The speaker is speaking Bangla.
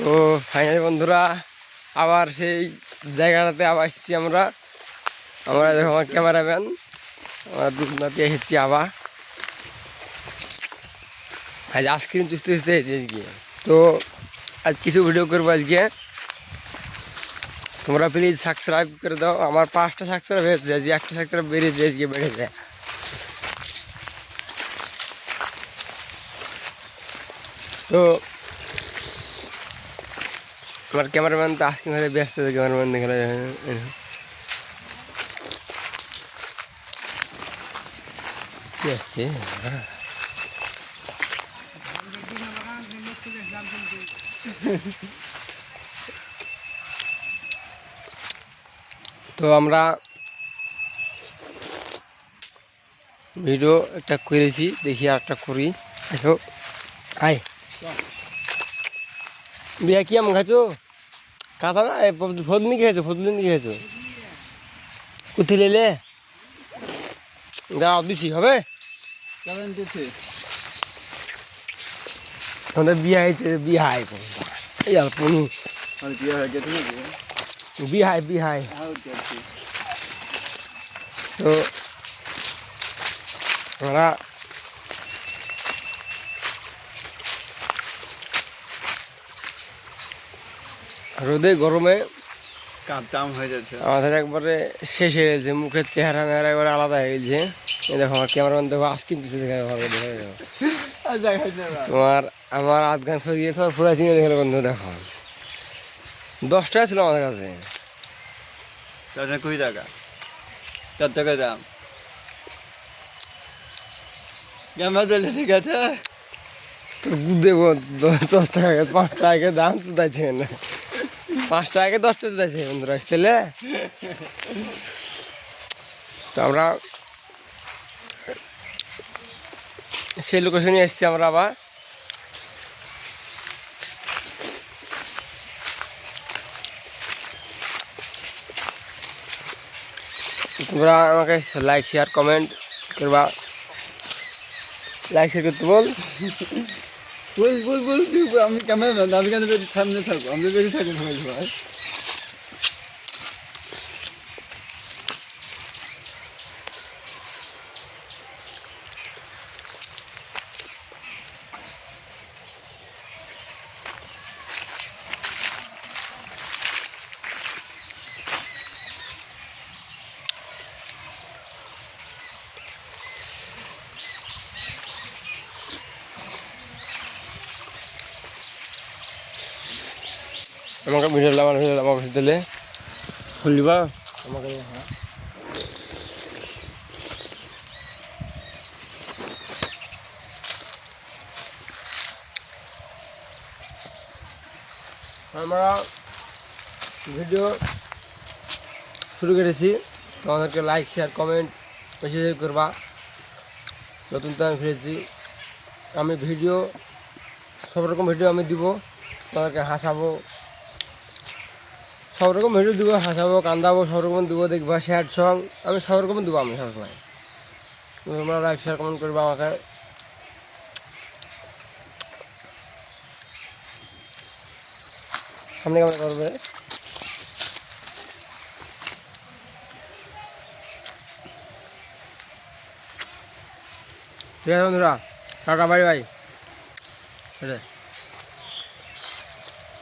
তো ফাইনালি বন্ধুরা আবার সেই জায়গাটাতে আবার এসেছি আমরা দেখো আমার ক্যামেরাম্যান আমরা দুনাতে এসেছি আবার আজ আইসক্রিম চুষতে চুষতে এসেছি আজকে। তো আজ কিছু ভিডিও করবো আজকে, তোমরা প্লিজ সাবস্ক্রাইব করে দাও। আমার 5টা সাবস্ক্রাইব হয়েছে, আজকে একটা সাবস্ক্রাইব বেড়েছে, আজকে বেড়েছে। তো আমার ক্যামেরাম্যান তো আজকে হয়ে ব্যস্ত, ক্যামেরাম্যান দেখে কি আসছে। তো আমরা ভিডিও একটা করেছি, দেখি আর একটা করি। দেখো আয় বিয়া কি আম খাইছো? কাঁচা না ফজলিনি খেয়েছো? ফজলিনি খেয়েছো? কুথি লেলে দাও দিছি হবে। আমাদের বিয়া হয়েছে, বিহাই পুনি বিহাই। তো আমরা রোদে গরমে কাম হয়ে যাচ্ছে, আমাদের একবারে শেষ হয়ে গেছে, মুখের চেহারা মেহারা একবারে আলাদা হয়ে গেছে। দেখো আমার ক্যামেরাম্যান দেখো আইসক্রিম পিছিয়ে দেখে ভালো দেখা যাবে তোমার। আমার আধ গান ফেলে গিয়ে পুরো চিনে দেখে বন্ধু দেখো 10 টাকা ছিল আমাদের কাছে। 20 টাকা 4 টাকা দাম। ক্যামেরা দিলে ঠিক আছে, তো দেবো 10 টাকা 5 টাকা দাম তো চাইছে না, 5 টাকা 10 টাকা চাইছে বন্ধুরা আসতেলে। তো আমরা সেই লোকেশনে এসছি আমরা আবার। তোমরা আমাকে লাইক শেয়ার কমেন্ট করবা, লাইক শেয়ার করতে বল। বল আমি ক্যামেরা আমি কেন সামনে থাকবো, আমি বেশি থাকবো ভাই। আমাকে ভিডিও আমার অফিস দিলে খুলবা আমাকে। আমরা ভিডিও শুরু করেছি, তোমাদেরকে লাইক শেয়ার কমেন্ট বেশি বেশি করবা। নতুন তো আমি ফিরেছি, আমি ভিডিও সব রকম ভিডিও আমি দিব, তোমাদেরকে হাসাবো, সব রকম ভিডিও দেবো, হাসাবো কান্দাবো, সব রকম দেবো, দেখবা স্যাড সং আমি সব রকম দেবো আমি সবসময়। তোমরা লাইক শেয়ার কমেন্ট করবা আমাকে। সামনে কেমন করবে। ঠিক আছে বন্ধুরা, টাটা বাই বাই।